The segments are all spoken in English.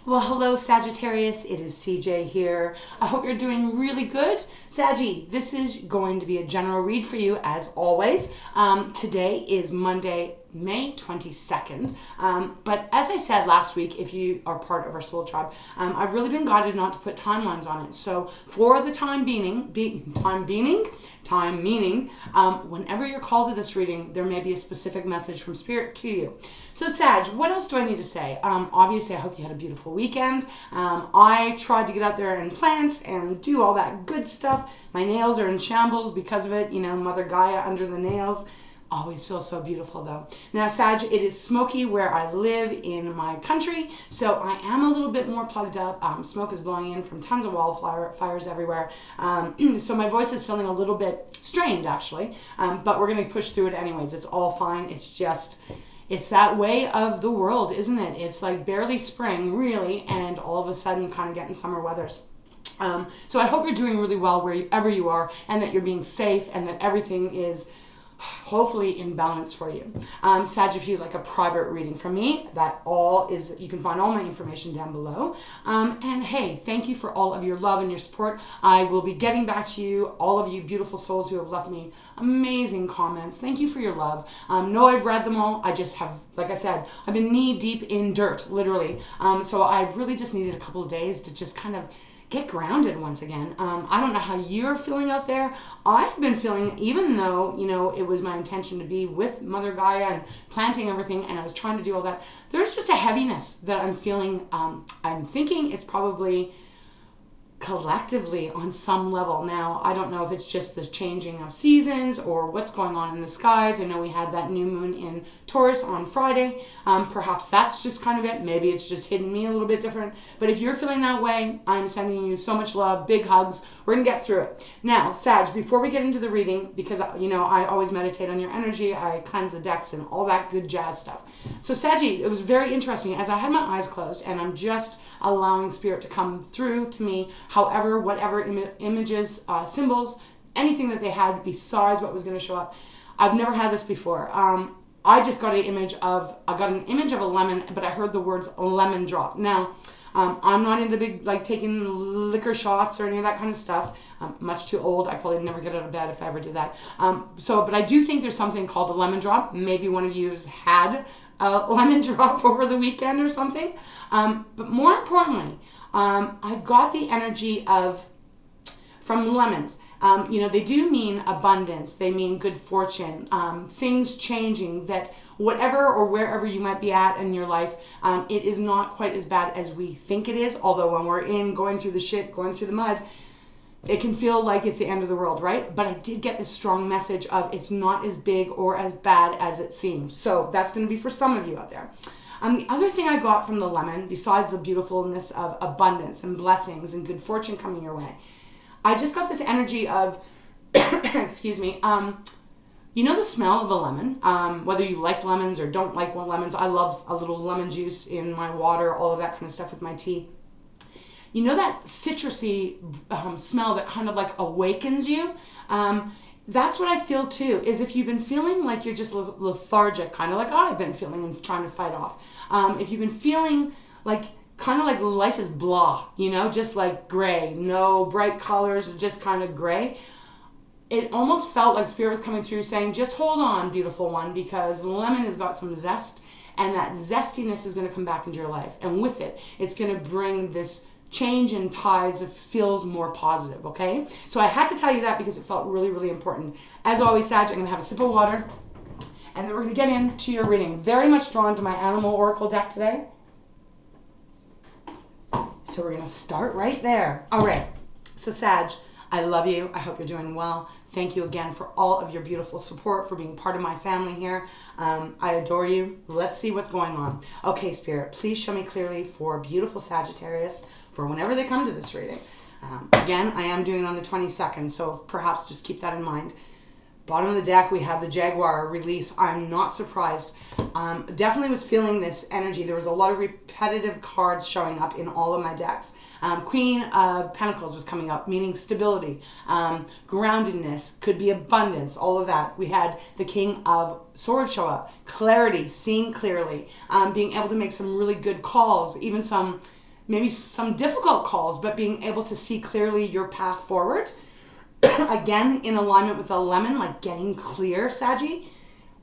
Well, hello Sagittarius, it is CJ here. I hope you're doing really good. Saggy, this is going to be a general read for you as always. Today is Monday, May 22nd. But as I said last week, if you are part of our soul tribe, I've really been guided not to put timelines on it. So for the time meaning, whenever you're called to this reading, there may be a specific message from Spirit to you. So Sag, what else do I need to say? Obviously, I hope you had a beautiful weekend. I tried to get out there and plant and do all that good stuff. My nails are in shambles because of it. You know, Mother Gaia under the nails. Always feels so beautiful though. Now Sag, it is smoky where I live in my country, so I am a little bit more plugged up. Smoke is blowing in from tons of wildfires everywhere. So my voice is feeling a little bit strained actually, but we're going to push through it anyways. It's all fine. It's that way of the world, isn't it? It's like barely spring really, and all of a sudden kind of getting summer weathers. So I hope you're doing really well wherever you are, and that you're being safe, and that everything is hopefully in balance for you. Sag, if you'd like a private reading from me, you can find all my information down below. And hey, thank you for all of your love and your support. I will be getting back to you, all of you beautiful souls who have left me amazing comments. Thank you for your love. No, I've read them all. I just have, like I said, I've been knee deep in dirt, literally. So I've really just needed a couple of days to just kind of get grounded once again. I don't know how you're feeling out there. I've been feeling, even though, you know, it was my intention to be with Mother Gaia and planting everything, and I was trying to do all that, there's just a heaviness that I'm feeling. I'm thinking it's probably collectively on some level. Now, I don't know if it's just the changing of seasons or what's going on in the skies. I know we had that new moon in Taurus on Friday. Perhaps that's just kind of it. Maybe it's just hitting me a little bit different. But if you're feeling that way, I'm sending you so much love, big hugs. We're going to get through it. Now, Sag, before we get into the reading, because, you know, I always meditate on your energy, I cleanse the decks and all that good jazz stuff. So, Saggy, it was very interesting. As I had my eyes closed and I'm just allowing Spirit to come through to me, however, whatever images, symbols, anything that they had besides what was going to show up. I've never had this before. I just got an image of a lemon, but I heard the words lemon drop. Now, I'm not into big, like, taking liquor shots or any of that kind of stuff. I'm much too old. I probably never get out of bed if I ever did that. But I do think there's something called a lemon drop. Maybe one of you has had a lemon drop over the weekend or something. But more importantly, I got the energy from lemons. You know, they do mean abundance. They mean good fortune, things changing, that whatever or wherever you might be at in your life, it is not quite as bad as we think it is. Although when we're going through the shit, going through the mud, it can feel like it's the end of the world, right? But I did get this strong message of it's not as big or as bad as it seems. So that's going to be for some of you out there. The other thing I got from the lemon, besides the beautifulness of abundance and blessings and good fortune coming your way, I just got this energy of, excuse me, you know the smell of a lemon, whether you like lemons or don't like lemons. I love a little lemon juice in my water, all of that kind of stuff with my tea. You know that citrusy smell that kind of like awakens you? That's what I feel too, is if you've been feeling like you're just lethargic, kind of like I've been feeling and trying to fight off. If you've been feeling like, kind of like life is blah, you know, just like gray, no bright colors, just kind of gray. It almost felt like Spirit was coming through saying, just hold on, beautiful one, because lemon has got some zest, and that zestiness is going to come back into your life. And with it, it's going to bring this change in tides that feels more positive, okay? So I had to tell you that because it felt really, really important. As always, Sag, I'm going to have a sip of water, and then we're going to get into your reading. Very much drawn to my Animal Oracle deck today. So we're going to start right there. All right. So Sag, I love you. I hope you're doing well. Thank you again for all of your beautiful support, for being part of my family here. I adore you. Let's see what's going on. Okay, Spirit, please show me clearly for beautiful Sagittarius for whenever they come to this reading. Again, I am doing it on the 22nd, so perhaps just keep that in mind. Bottom of the deck, we have the Jaguar release. I'm not surprised. Definitely was feeling this energy. There was a lot of repetitive cards showing up in all of my decks. Queen of Pentacles was coming up, meaning stability, groundedness, could be abundance, all of that. We had the King of Swords show up, clarity, seeing clearly, being able to make some really good calls, even some maybe some difficult calls, but being able to see clearly your path forward. Again, in alignment with a lemon, like getting clear, Saggy.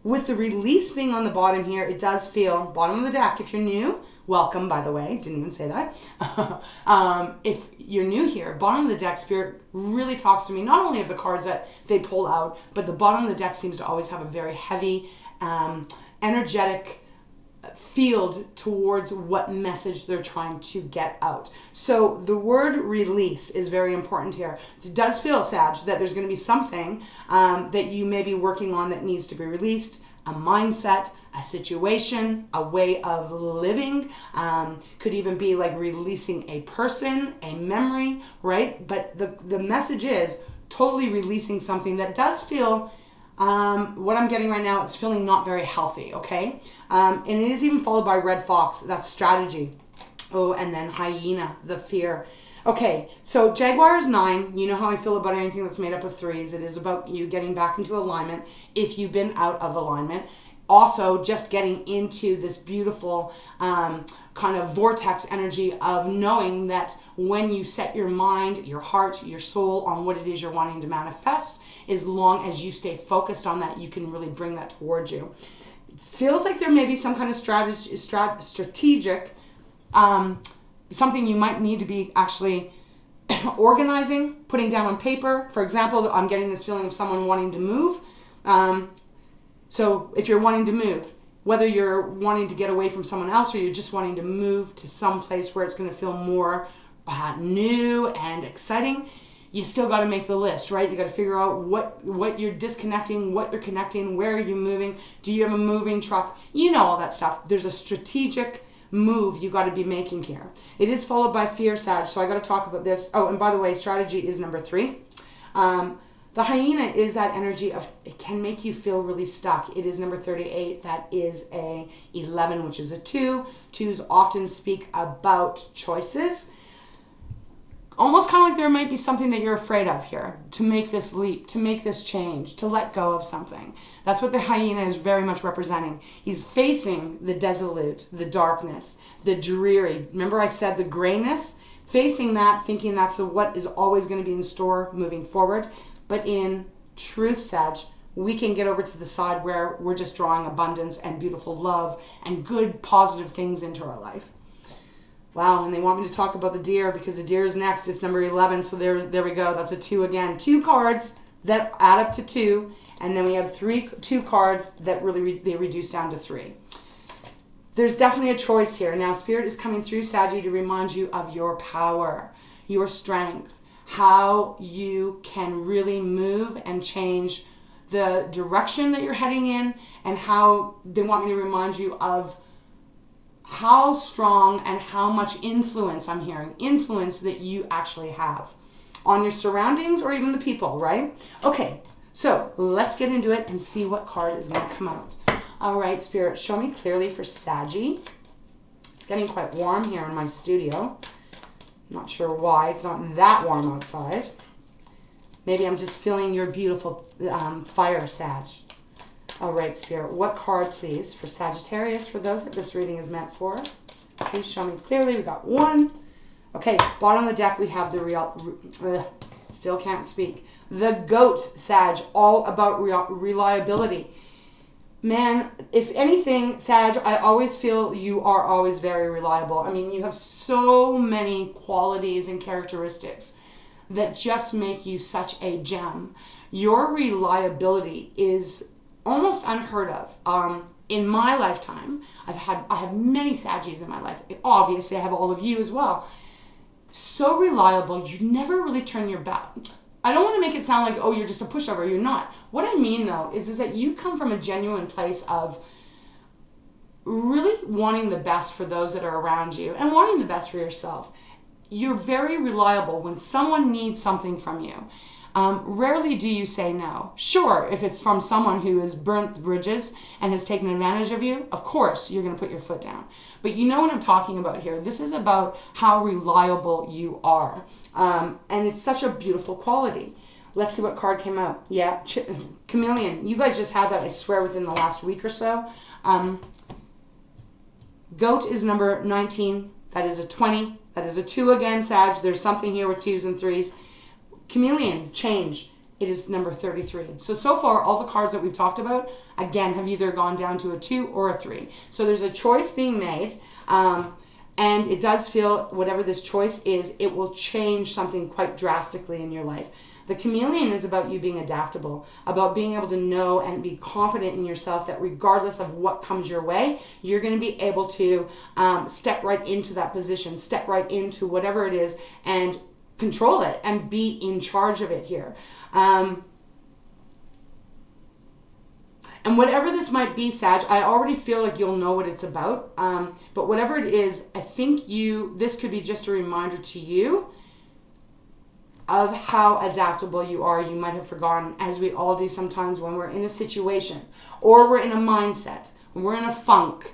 With the release being on the bottom here, it does feel, bottom of the deck, if you're new, welcome, by the way, didn't even say that. If you're new here, bottom of the deck, Spirit really talks to me, not only of the cards that they pull out, but the bottom of the deck seems to always have a very heavy, energetic field towards what message they're trying to get out. So the word release is very important here. It does feel, Sag, that there's going to be something that you may be working on that needs to be released, a mindset, a situation, a way of living, could even be like releasing a person, a memory, right? But the message is totally releasing something that does feel, what I'm getting right now, it's feeling not very healthy, okay? And it is even followed by red fox, that's strategy. Oh, and then hyena, the fear. Okay, so Jaguar is 9. You know how I feel about anything that's made up of 3s. It is about you getting back into alignment if you've been out of alignment. Also, just getting into this beautiful kind of vortex energy of knowing that when you set your mind, your heart, your soul on what it is you're wanting to manifest, as long as you stay focused on that, you can really bring that towards you. It feels like there may be some kind of strategic, something you might need to be actually organizing, putting down on paper. For example, I'm getting this feeling of someone wanting to move. So if you're wanting to move, whether you're wanting to get away from someone else or you're just wanting to move to some place where it's going to feel more new and exciting, you still got to make the list, right? You got to figure out what you're disconnecting, what you're connecting, where are you moving? Do you have a moving truck? You know all that stuff. There's a strategic move you got to be making here. It is followed by fear, Sag, so I got to talk about this. Oh, and by the way, strategy is number 3. The hyena is that energy of, it can make you feel really stuck. It is number 38. That is a 11, which is a 2. 2s often speak about choices. Almost kind of like there might be something that you're afraid of here, to make this leap, to make this change, to let go of something. That's what the hyena is very much representing. He's facing the desolate, the darkness, the dreary. Remember I said the grayness? Facing that, thinking that's what is always going to be in store moving forward. But in truth, Sag, we can get over to the side where we're just drawing abundance and beautiful love and good, positive things into our life. Wow, and they want me to talk about the deer because the deer is next. It's number 11, so there we go. That's a 2 again. 2 cards that add up to 2, and then we have 2 cards that really they reduce down to 3. There's definitely a choice here. Now, Spirit is coming through, Saggy, to remind you of your power, your strength, how you can really move and change the direction that you're heading in, and how they want me to remind you of how strong and how much influence, I'm hearing, influence that you actually have on your surroundings or even the people, right? Okay, so let's get into it and see what card is going to come out. All right, Spirit, show me clearly for Saggy. It's getting quite warm here in my studio. Not sure why. It's not that warm outside. Maybe I'm just feeling your beautiful fire, Sag. All right, Spirit, what card, please, for Sagittarius, for those that this reading is meant for? Please show me clearly. We got 1. Okay, bottom of the deck, we have the still can't speak. The goat, Sag, all about reliability. Man, if anything, Sag, I always feel you are always very reliable. I mean, you have so many qualities and characteristics that just make you such a gem. Your reliability is almost unheard of. In my lifetime, I have many Saggies in my life. Obviously, I have all of you as well. So reliable, you never really turn your back. I don't want to make it sound like, oh, you're just a pushover. You're not. What I mean, though, is that you come from a genuine place of really wanting the best for those that are around you and wanting the best for yourself. You're very reliable when someone needs something from you. Rarely do you say no. Sure, if it's from someone who has burnt the bridges and has taken advantage of you, of course you're going to put your foot down. But you know what I'm talking about here. This is about how reliable you are. And it's such a beautiful quality. Let's see what card came out. Yeah, Chameleon. You guys just had that, I swear, within the last week or so. Goat is number 19. That is a 20. That is a 2 again, Sag. There's something here with 2s and 3s. Chameleon, change. It is number 33. So far, all the cards that we've talked about, again, have either gone down to a 2 or a 3. So there's a choice being made. And it does feel, whatever this choice is, it will change something quite drastically in your life. The chameleon is about you being adaptable, about being able to know and be confident in yourself that regardless of what comes your way, you're going to be able to step right into that position, step right into whatever it is and control it and be in charge of it here. And whatever this might be, Sag, I already feel like you'll know what it's about. But whatever it is, I think this could be just a reminder to you of how adaptable you are. You might have forgotten, as we all do sometimes when we're in a situation or we're in a mindset, when we're in a funk.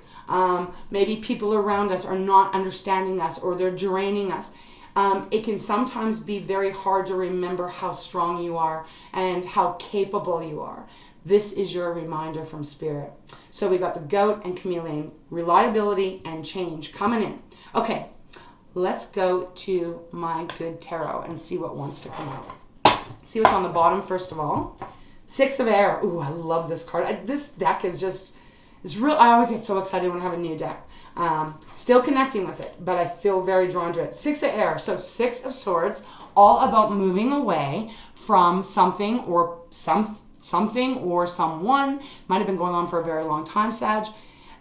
Maybe people around us are not understanding us or they're draining us. It can sometimes be very hard to remember how strong you are and how capable you are. This is your reminder from Spirit. So we got the goat and chameleon, reliability and change coming in. Okay, let's go to my good tarot and see what wants to come out. See what's on the bottom first of all. 6 of air. Ooh, I love this card. This deck is just, it's real. I always get so excited when I have a new deck. Still connecting with it, but I feel very drawn to it. 6 of air. So 6 of swords, all about moving away from something or something or someone, might have been going on for a very long time, Sag,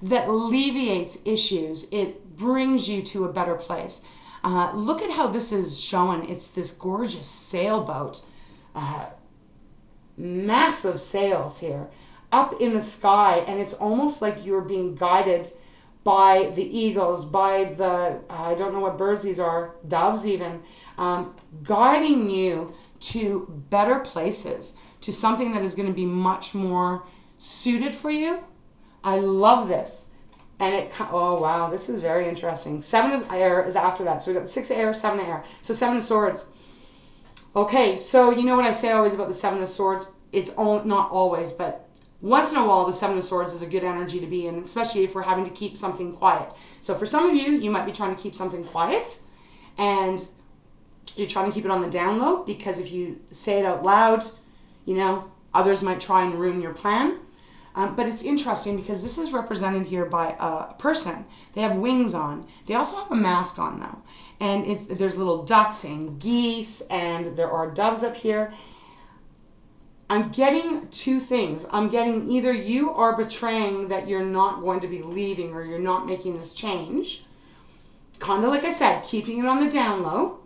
that alleviates issues. It brings you to a better place. Look at how this is shown. It's this gorgeous sailboat. Massive sails here up in the sky, and it's almost like you're being guided by the eagles, by the, I don't know what birds these are, doves even, guiding you to better places, to something that is going to be much more suited for you. I love this. And oh wow, this is very interesting. 7 of air is after that. So we got the 6 of air, 7 of air. So 7 of swords. Okay, so you know what I say always about the 7 of swords? It's not always, but once in a while, the 7 of swords is a good energy to be in, especially if we're having to keep something quiet. So for some of you, you might be trying to keep something quiet and you're trying to keep it on the down low, because if you say it out loud, others might try and ruin your plan. But it's interesting because this is represented here by a person. They have wings on. They also have a mask on though. And there's little ducks and geese, and there are doves up here. I'm getting 2 things. I'm getting either you are betraying that you're not going to be leaving or you're not making this change. Kind of like I said, keeping it on the down low,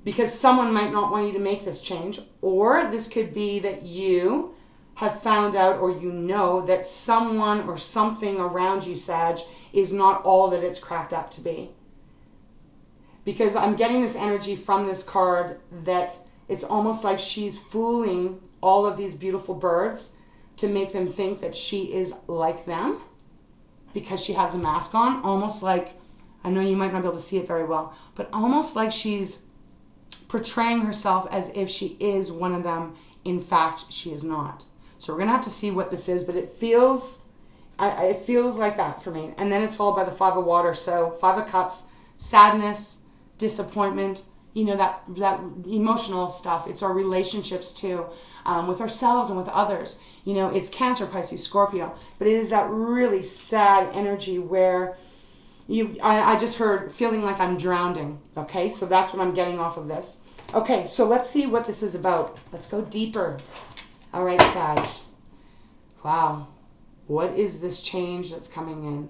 because someone might not want you to make this change. Or this could be that you have found out, or that someone or something around you, Sag, is not all that it's cracked up to be. Because I'm getting this energy from this card that it's almost like she's fooling all of these beautiful birds to make them think that she is like them because she has a mask on. Almost like, I know you might not be able to see it very well, but almost like she's portraying herself as if she is one of them. In fact, she is not. So we're going to have to see what this is, but it feels like that for me. And then it's followed by the 5 of water. So 5 of cups, sadness, disappointment, that emotional stuff. It's our relationships too, with ourselves and with others. It's Cancer, Pisces, Scorpio, but it is that really sad energy where I just heard feeling like I'm drowning. Okay, so that's what I'm getting off of this. Okay, so let's see what this is about. Let's go deeper. All right, Sag. Wow. What is this change that's coming in?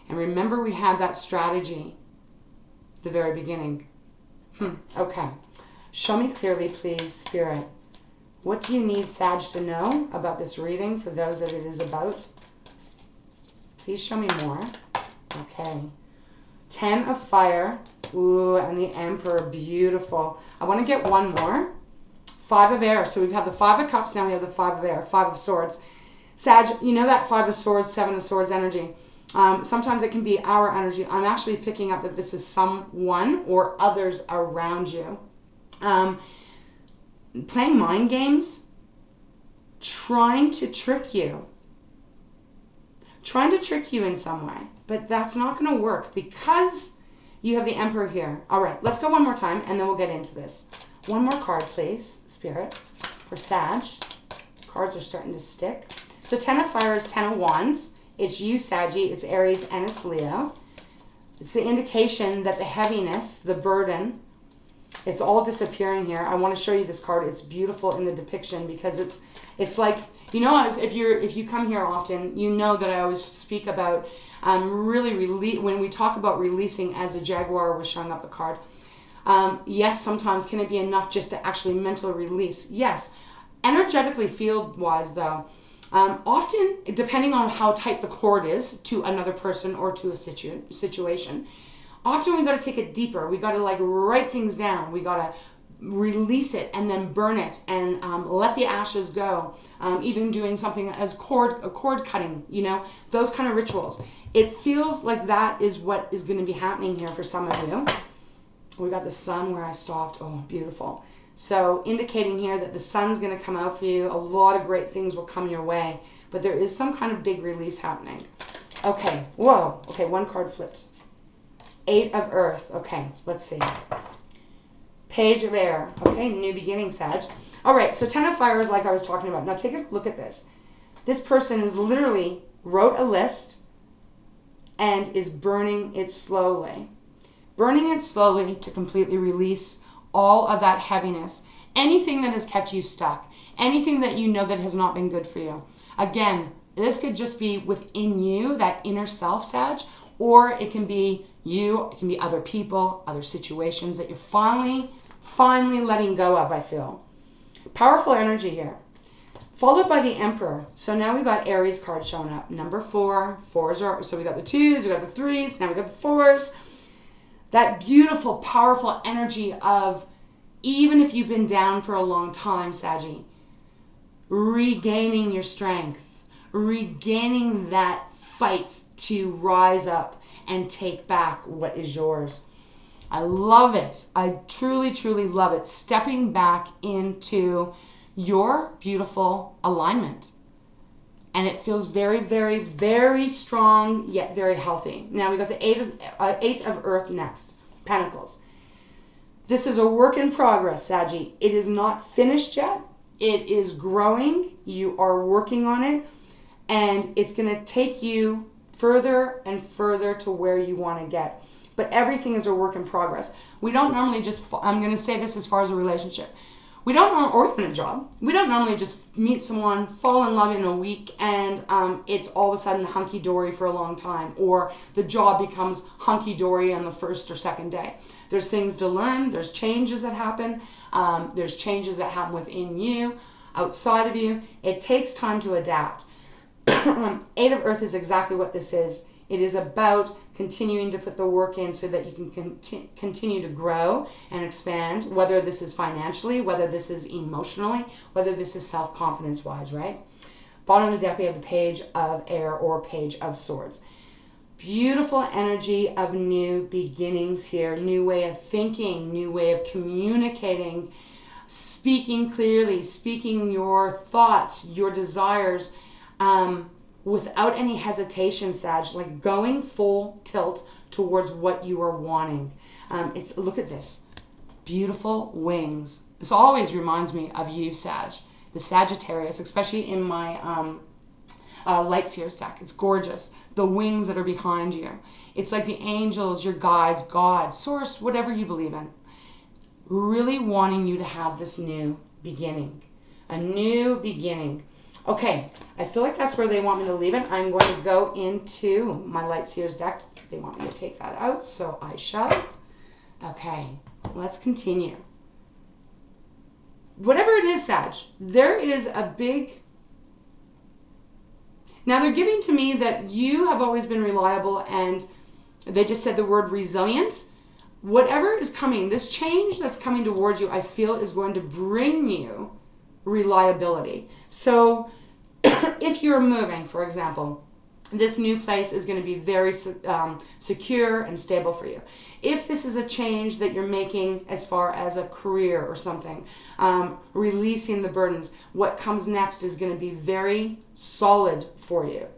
And remember, we had that strategy at the very beginning. Okay. Show me clearly, please, Spirit. What do you need Sag to know about this reading for those that it is about? Please show me more. Okay. 10 of fire. Ooh, and the Emperor. Beautiful. I want to get one more. 5 of air. So we've had the 5 of cups. Now we have the 5 of air. 5 of swords. Sag, that 5 of swords, 7 of swords energy. Sometimes it can be our energy. I'm actually picking up that this is someone or others around you. Playing mind games. Trying to trick you. Trying to trick you in some way. but that's not going to work because you have the Emperor here. All right, let's go one more time, and then we'll get into this. One more card, please, Spirit, for Sag. Cards are starting to stick. So 10 of Fire is 10 of Wands. It's you, Saggy, it's Aries, and it's Leo. It's the indication that the heaviness, the burden, it's all disappearing here. I want to show you this card. It's beautiful in the depiction because it's like, you know, if you come here often, you know that I always speak about when we talk about releasing, as a jaguar was showing up the card. Yes, sometimes can it be enough just to actually mentally release? Yes. Energetically, field-wise, though, often, depending on how tight the cord is to another person or to a situation, often we got to take it deeper. We got to like write things down. We got to release it and then burn it and let the ashes go. Even doing something as cord cutting, you know, those kind of rituals. It feels like that is what is going to be happening here for some of you. We got the sun where I stopped. Oh, beautiful. So indicating here that the sun's going to come out for you. A lot of great things will come your way. But there is some kind of big release happening. Okay. Whoa. Okay, one card flipped. 8 of Earth. Okay, let's see. Page of Air. Okay, new beginning, Sag. All right, so 10 of Fire is like I was talking about. Now take a look at this. This person is literally wrote a list and is burning it slowly. Burning it slowly to completely release all of that heaviness. Anything that has kept you stuck. Anything that you know that has not been good for you. Again, this could just be within you, that inner self, Sag, or it can be you, it can be other people, other situations that you're finally letting go of, I feel. Powerful energy here. Followed by the Emperor. So now we've got Aries card showing up. Number 4. 4s are, so we got the 2s, we got the 3s, now we got the 4s. That beautiful, powerful energy of, even if you've been down for a long time, Saggy, regaining your strength, regaining that fight to rise up and take back what is yours. I love it. I truly, truly love it. Stepping back into your beautiful alignment. And it feels very, very, very strong, yet very healthy. Now we got the 8 of Earth next. Pentacles. This is a work in progress, Saggy. It is not finished yet. It is growing. You are working on it. And it's going to take you further and further to where you want to get. But everything is a work in progress. We don't normally just, I'm going to say this as far as a relationship. We don't, or even a job, we don't normally just meet someone, fall in love in a week, and it's all of a sudden hunky-dory for a long time, or the job becomes hunky-dory on the first or second day. There's things to learn, there's changes that happen, there's changes that happen within you, outside of you. It takes time to adapt. 8 of Earth is exactly what this is. It is about continuing to put the work in so that you can continue to grow and expand, whether this is financially, whether this is emotionally, whether this is self-confidence wise, right? Bottom of the deck, we have the Page of Air or Page of Swords. Beautiful energy of new beginnings here, new way of thinking, new way of communicating, speaking clearly, speaking your thoughts, your desires, without any hesitation, Sag, like going full tilt towards what you are wanting. Look at this. Beautiful wings. This always reminds me of you, Sag. The Sagittarius, especially in my Light Seers deck. It's gorgeous. The wings that are behind you. It's like the angels, your guides, God, source, whatever you believe in. Really wanting you to have this new beginning. A new beginning. Okay, I feel like that's where they want me to leave it. I'm going to go into my Light Seers deck. They want me to take that out, so I shall. Okay, let's continue. Whatever it is, Sag, there is a big... Now, they're giving to me that you have always been reliable, and they just said the word resilient. Whatever is coming, this change that's coming towards you, I feel is going to bring you reliability. So if you're moving, for example, this new place is going to be very secure and stable for you. If this is a change that you're making as far as a career or something, releasing the burdens, what comes next is going to be very solid for you.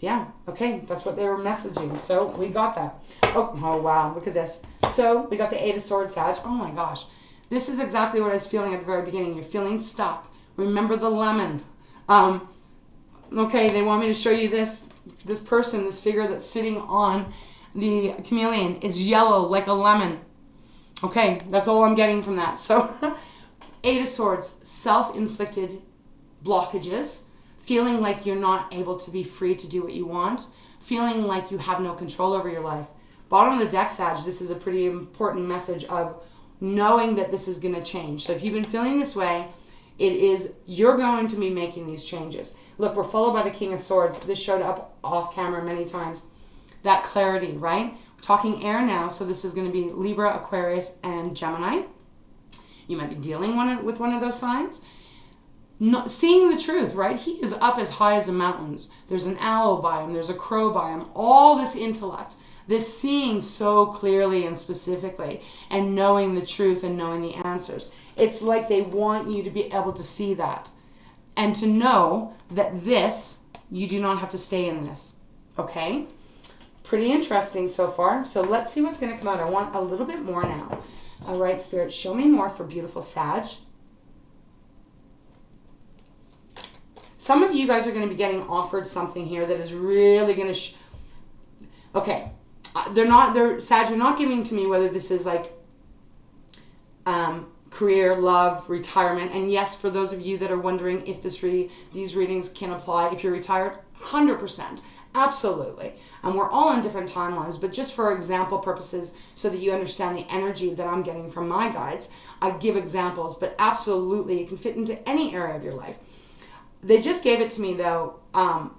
Yeah, okay, that's what they were messaging. So we got that. Oh wow, look at this. So we got the Eight of Swords, Sag. Oh my gosh. This is exactly what I was feeling at the very beginning. You're feeling stuck. Remember the lemon. Okay, they want me to show you this person, this figure that's sitting on the chameleon. It's yellow like a lemon. Okay, that's all I'm getting from that. So Eight of Swords, self-inflicted blockages, feeling like you're not able to be free to do what you want, feeling like you have no control over your life. Bottom of the deck, Sag, this is a pretty important message of knowing that this is going to change. So if you've been feeling this way, you're going to be making these changes. Look, we're followed by the King of Swords. This showed up off camera many times. That clarity, right? We're talking air now, so this is going to be Libra, Aquarius, and Gemini. You might be dealing with one of those signs. Not seeing the truth, right? He is up as high as the mountains. There's an owl by him. There's a crow by him. All this intellect, this seeing so clearly and specifically, and knowing the truth and knowing the answers. It's like they want you to be able to see that and to know that you do not have to stay in this. Okay? Pretty interesting so far. So let's see what's going to come out. I want a little bit more now. All right, Spirit, show me more for beautiful Sag. Some of you guys are going to be getting offered something here that is really going to... Okay. Sag, you're not giving to me whether this is like career, love, retirement. And yes, for those of you that are wondering if these readings can apply if you're retired, 100%. Absolutely. And we're all on different timelines, but just for example purposes, so that you understand the energy that I'm getting from my guides, I give examples, but absolutely it can fit into any area of your life. They just gave it to me though,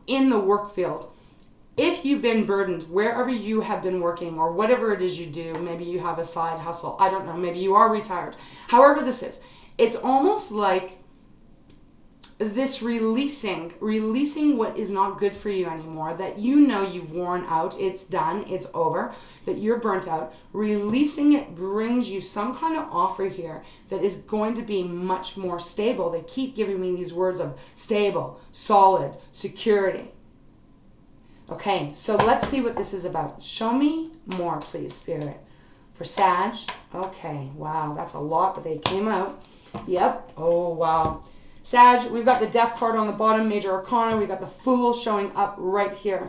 in the work field. If you've been burdened, wherever you have been working or whatever it is you do, maybe you have a side hustle, I don't know, maybe you are retired. However this is, it's almost like this releasing what is not good for you anymore, that you know you've worn out, it's done, it's over, that you're burnt out. Releasing it brings you some kind of offer here that is going to be much more stable. They keep giving me these words of stable, solid, security. Okay, so let's see what this is about. Show me more, please, Spirit. For Sag. Okay, wow, that's a lot, but they came out. Yep. Oh, wow. Sag, we've got the Death card on the bottom, Major Arcana. We've got the Fool showing up right here.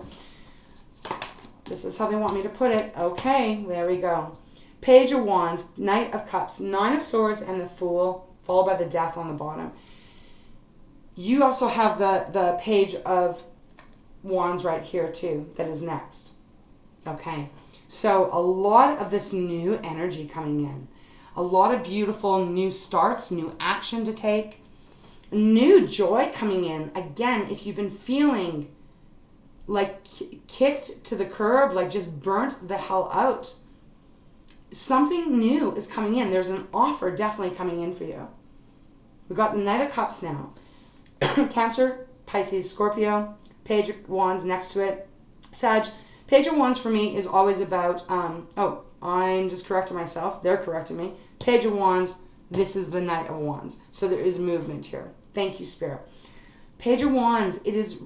This is how they want me to put it. Okay, there we go. Page of Wands, Knight of Cups, Nine of Swords, and the Fool, followed by the Death on the bottom. You also have the Page of Wands right here too, that is next. Okay, so a lot of this new energy coming in. A lot of beautiful new starts, new action to take. New joy coming in. Again, if you've been feeling like kicked to the curb, like just burnt the hell out, something new is coming in. There's an offer definitely coming in for you. We've got the Knight of Cups now. Cancer, Pisces, Scorpio, Page of Wands next to it. Sag, Page of Wands for me is always about, I'm just correcting myself. They're correcting me. Page of Wands, this is the Knight of Wands. So there is movement here. Thank you, Spirit. Page of Wands, it is...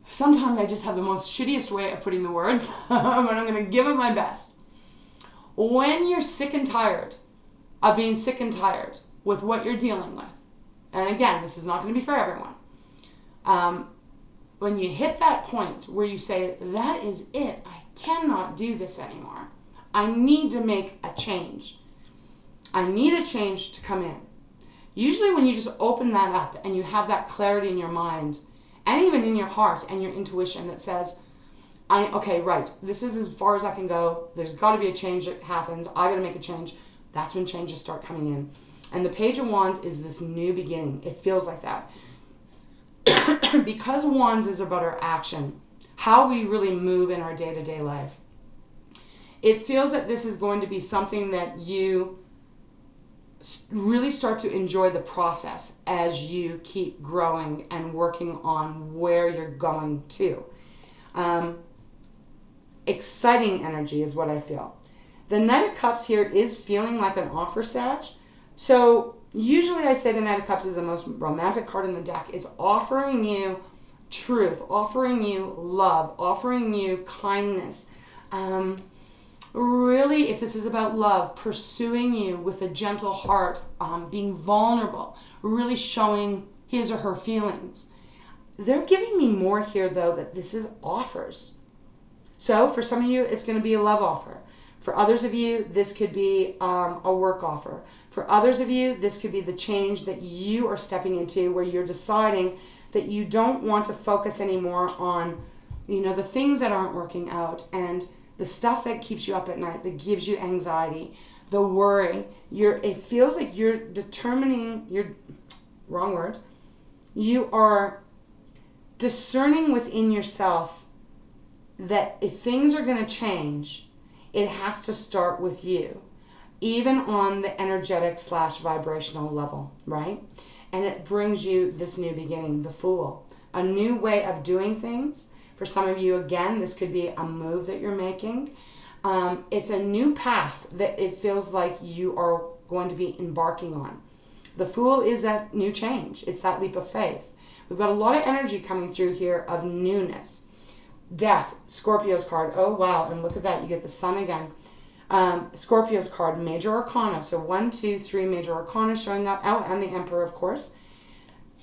Sometimes I just have the most shittiest way of putting the words, but I'm going to give it my best. When you're sick and tired of being sick and tired with what you're dealing with, and again, this is not going to be for everyone, when you hit that point where you say, that is it, I cannot do this anymore. I need to make a change. I need a change to come in. Usually when you just open that up and you have that clarity in your mind and even in your heart and your intuition that says, okay, right, this is as far as I can go. There's got to be a change that happens. I got to make a change. That's when changes start coming in. And the Page of Wands is this new beginning. It feels like that. Because Wands is about our action, how we really move in our day-to-day life. It feels that this is going to be something that you really start to enjoy the process as you keep growing and working on where you're going to. Exciting energy is what I feel. The Knight of Cups here is feeling like an offer, Sag. So usually I say the Knight of Cups is the most romantic card in the deck. It's offering you truth, offering you love, offering you kindness. Really, if this is about love, pursuing you with a gentle heart, being vulnerable, really showing his or her feelings. They're giving me more here, though, that this is offers. So for some of you, it's going to be a love offer. For others of you, this could be a work offer. For others of you, this could be the change that you are stepping into, where you're deciding that you don't want to focus anymore on, the things that aren't working out and the stuff that keeps you up at night, that gives you anxiety, the worry. It feels like you're determining, you are discerning within yourself that if things are going to change, it has to start with you, even on the energetic / vibrational level, right? And it brings you this new beginning, the Fool, a new way of doing things. For some of you, again, this could be a move that you're making. It's a new path that it feels like you are going to be embarking on. The Fool is that new change. It's that leap of faith. We've got a lot of energy coming through here of newness. Death, Scorpio's card. Oh, wow. And look at that. You get the Sun again. Scorpio's card, Major Arcana. So 1, 2, 3 Major Arcana showing up. Oh, and the Emperor, of course.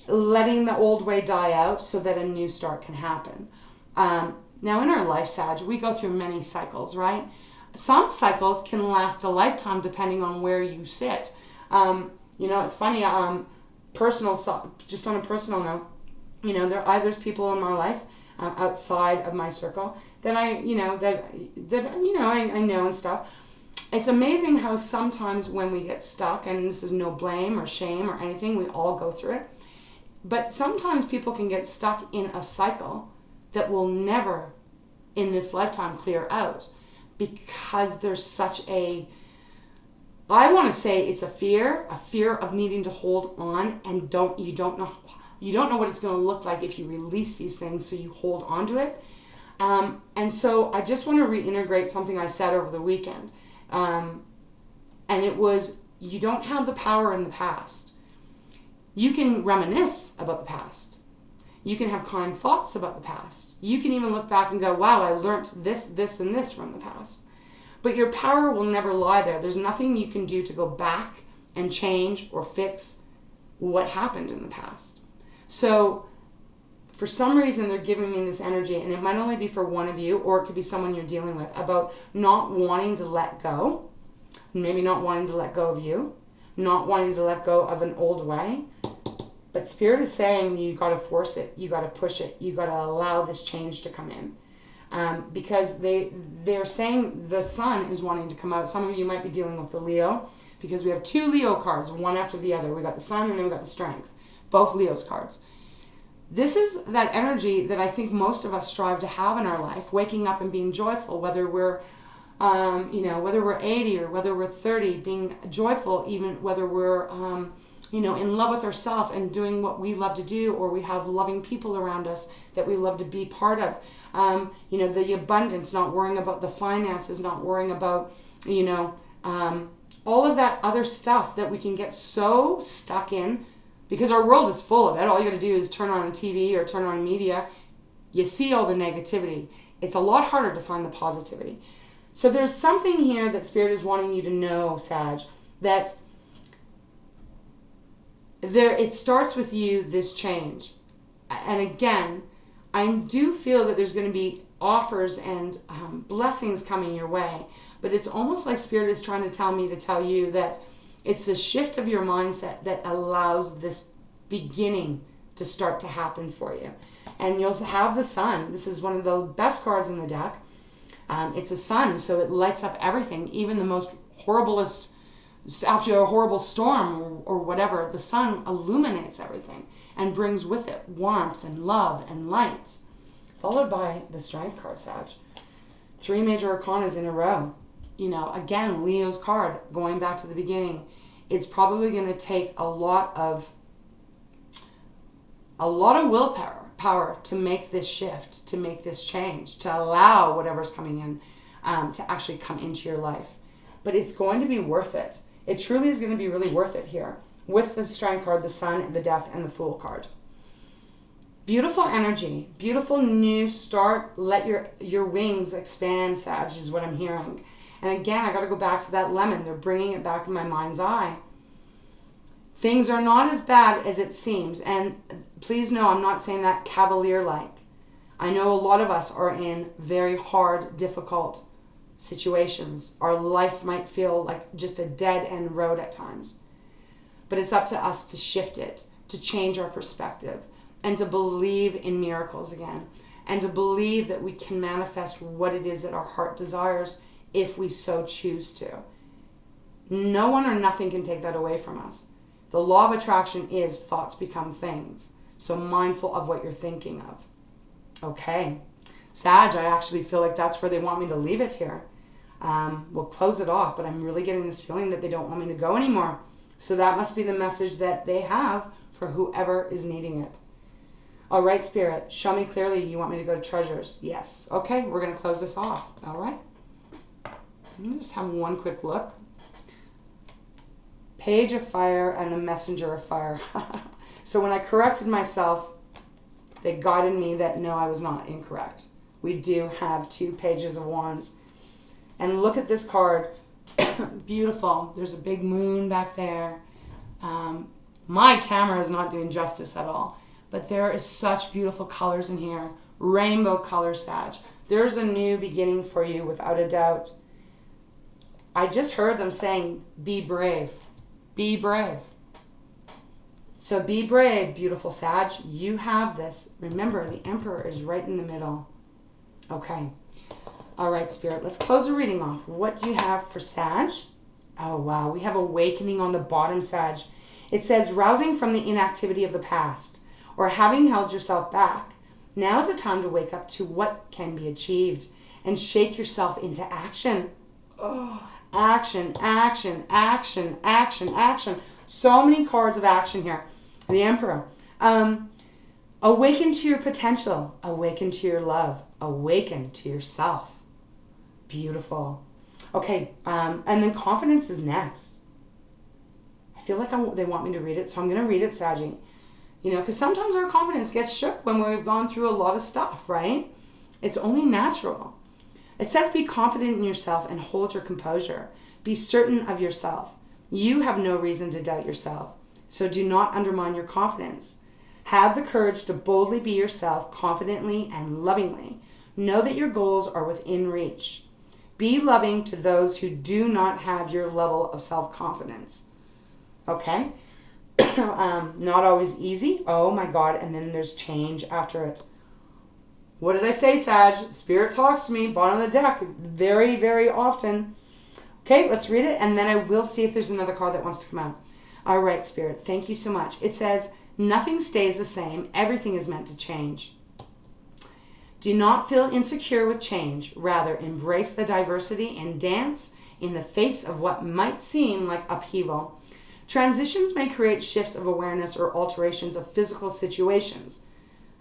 Letting the old way die out so that a new start can happen. Now, in our life, Sag, we go through many cycles, right? Some cycles can last a lifetime depending on where you sit. It's funny, just on a personal note, there's people in my life outside of my circle that I know and stuff. It's amazing how sometimes when we get stuck, and this is no blame or shame or anything, we all go through it, but sometimes people can get stuck in a cycle that will never in this lifetime clear out, because there's such I want to say it's a fear of needing to hold on, and you don't know what it's going to look like if you release these things, so you hold on to it. And so I just want to reintegrate something I said over the weekend. And it was, you don't have the power in the past. You can reminisce about the past. You can have kind thoughts about the past. You can even look back and go, wow, I learned this, this, and this from the past. But your power will never lie there. There's nothing you can do to go back and change or fix what happened in the past. So for some reason, they're giving me this energy, and it might only be for one of you, or it could be someone you're dealing with, about not wanting to let go, maybe not wanting to let go of you, not wanting to let go of an old way. But Spirit is saying you got to force it, you got to push it, you got to allow this change to come in. Because they're saying the Sun is wanting to come out. Some of you might be dealing with the Leo, because we have 2 Leo cards, one after the other. We got the Sun and then we got the Strength, both Leo's cards. This is that energy that I think most of us strive to have in our life, waking up and being joyful, whether we're whether we're 80 or whether we're 30, being joyful, even whether we're in love with ourselves and doing what we love to do, or we have loving people around us that we love to be part of. The abundance, not worrying about the finances, not worrying about, all of that other stuff that we can get so stuck in, because our world is full of it. All you got to do is turn on a TV or turn on media. You see all the negativity. It's a lot harder to find the positivity. So there's something here that Spirit is wanting you to know, Sag, that it starts with you, this change. And again, I do feel that there's going to be offers and blessings coming your way, but it's almost like Spirit is trying to tell me to tell you that it's the shift of your mindset that allows this beginning to start to happen for you. And you'll have the Sun. This is one of the best cards in the deck. It's a Sun, so it lights up everything, even the most horriblest, after a horrible storm or whatever. The Sun illuminates everything and brings with it warmth and love and light, followed by the Strength card, Sag. 3 major arcanas in a row. Again, Leo's card, going back to the beginning. It's probably going to take a lot of willpower to make this shift, to make this change, to allow whatever's coming in to actually come into your life. But it's going to be worth it. It truly is going to be really worth it here, with the Strength card, the Sun, the Death, and the Fool card. Beautiful energy, beautiful new start. Let your wings expand, Sag, is what I'm hearing. And again, I got to go back to that lemon. They're bringing it back in my mind's eye. Things are not as bad as it seems. And please know, I'm not saying that cavalier-like. I know a lot of us are in very hard, difficult situations. Our life might feel like just a dead-end road at times. But it's up to us to shift it, to change our perspective, and to believe in miracles again, and to believe that we can manifest what it is that our heart desires if we so choose to. No one or nothing can take that away from us. The law of attraction is thoughts become things. So mindful of what you're thinking of. Okay. Sag, I actually feel like that's where they want me to leave it here. We'll close it off, but I'm really getting this feeling that they don't want me to go anymore. So that must be the message that they have for whoever is needing it. All right, Spirit, show me clearly you want me to go to treasures. Yes. Okay, we're going to close this off. All right. Let me just have one quick look. Page of Fire and the Messenger of Fire. So when I corrected myself, they guided me that no, I was not incorrect. We do have 2 pages of wands. And look at this card. Beautiful. There's a big moon back there. My camera is not doing justice at all. But there is such beautiful colors in here. Rainbow colors, Sag. There's a new beginning for you without a doubt. I just heard them saying, be brave. Be brave. So be brave, beautiful Sag. You have this. Remember, the Emperor is right in the middle. Okay. All right, Spirit. Let's close the reading off. What do you have for Sag? Oh, wow. We have Awakening on the bottom, Sag. It says, rousing from the inactivity of the past, or having held yourself back. Now is the time to wake up to what can be achieved and shake yourself into action. Oh, action, action, action, action, action. So many cards of action here. The Emperor. Awaken to your potential. Awaken to your love. Awaken to yourself. Beautiful. Okay, and then confidence is next. I feel like they want me to read it, so I'm going to read it, Saggy. You know, because sometimes our confidence gets shook when we've gone through a lot of stuff, right? It's only natural. It says be confident in yourself and hold your composure. Be certain of yourself. You have no reason to doubt yourself, so do not undermine your confidence. Have the courage to boldly be yourself, confidently and lovingly. Know that your goals are within reach. Be loving to those who do not have your level of self-confidence. Okay? Not always easy. Oh my God. And then there's change after it. What did I say, Sag? Spirit talks to me, bottom of the deck, very, very often. Okay, let's read it, and then I will see if there's another card that wants to come out. All right, Spirit, thank you so much. It says, nothing stays the same. Everything is meant to change. Do not feel insecure with change. Rather, embrace the diversity and dance in the face of what might seem like upheaval. Transitions may create shifts of awareness or alterations of physical situations.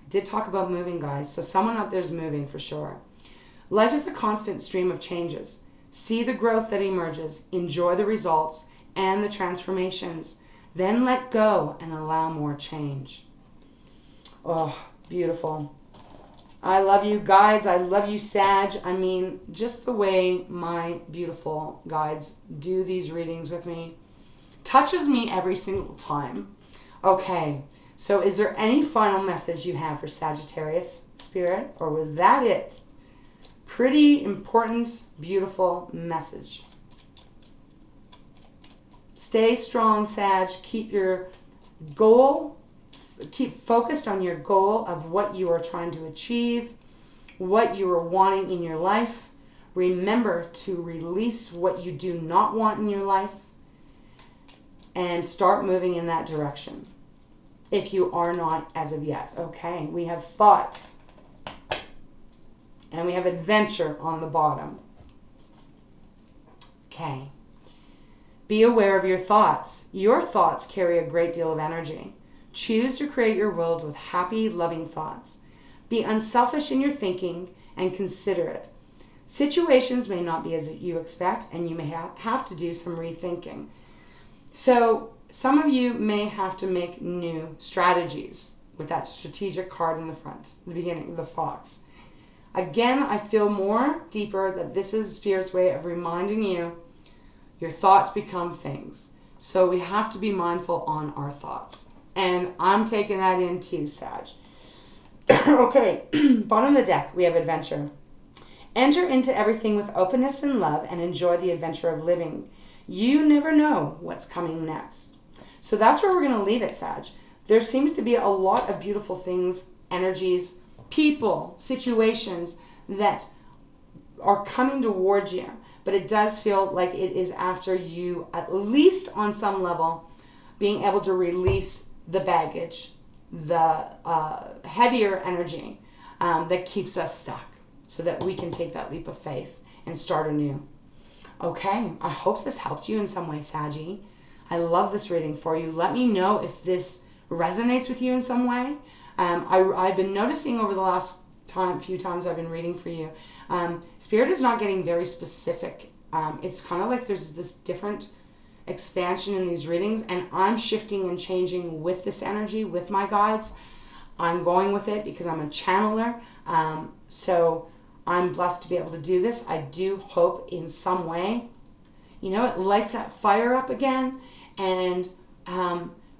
I did talk about moving, guys, so someone out there is moving for sure. Life is a constant stream of changes. See the growth that emerges, enjoy the results and the transformations, then let go and allow more change. Oh, beautiful. I love you, guides. I love you, Sag. I mean, just the way my beautiful guides do these readings with me touches me every single time. Okay, so is there any final message you have for Sagittarius, Spirit, or was that it? Pretty important, beautiful message. Stay strong, Sag. Keep your goal, keep focused on your goal of what you are trying to achieve, what you are wanting in your life. Remember to release what you do not want in your life and start moving in that direction if you are not as of yet. Okay, we have thoughts. And we have adventure on the bottom. Okay. Be aware of your thoughts. Your thoughts carry a great deal of energy. Choose to create your world with happy, loving thoughts. Be unselfish in your thinking and considerate. Situations may not be as you expect, and you may have to do some rethinking. So some of you may have to make new strategies. with that strategic card in the front, the beginning, the fox. Again, I feel more deeper that this is Spirit's way of reminding you your thoughts become things. So we have to be mindful on our thoughts. And I'm taking that in too, Sag. Okay, bottom of the deck, we have adventure. Enter into everything with openness and love and enjoy the adventure of living. You never know what's coming next. So that's where we're going to leave it, Sag. There seems to be a lot of beautiful things, energies, people, situations that are coming towards you. But it does feel like it is after you, at least on some level, being able to release the baggage, the heavier energy that keeps us stuck, so that we can take that leap of faith and start anew. Okay, I hope this helped you in some way, Saggy. I love this reading for you. Let me know if this resonates with you in some way. I've been noticing over the last few times I've been reading for you, Spirit is not getting very specific. It's kind of like there's this different expansion in these readings, and I'm shifting and changing with this energy, with my guides. I'm going with it because I'm a channeler. So I'm blessed to be able to do this. I do hope in some way, it lights that fire up again and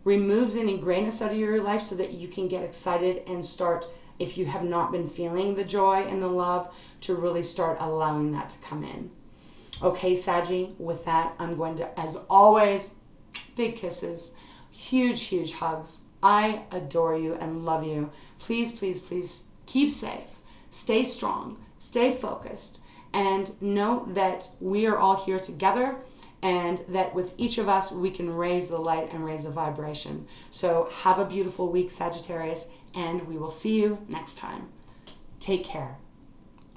removes any grayness out of your life so that you can get excited and start, if you have not been feeling the joy and the love, to really start allowing that to come in. Okay, Saggy, with that, I'm going to, as always, big kisses, huge, huge hugs. I adore you and love you. Please, please, please keep safe, stay strong, stay focused, and know that we are all here together, and that with each of us, we can raise the light and raise the vibration. So have a beautiful week, Sagittarius, and we will see you next time. Take care.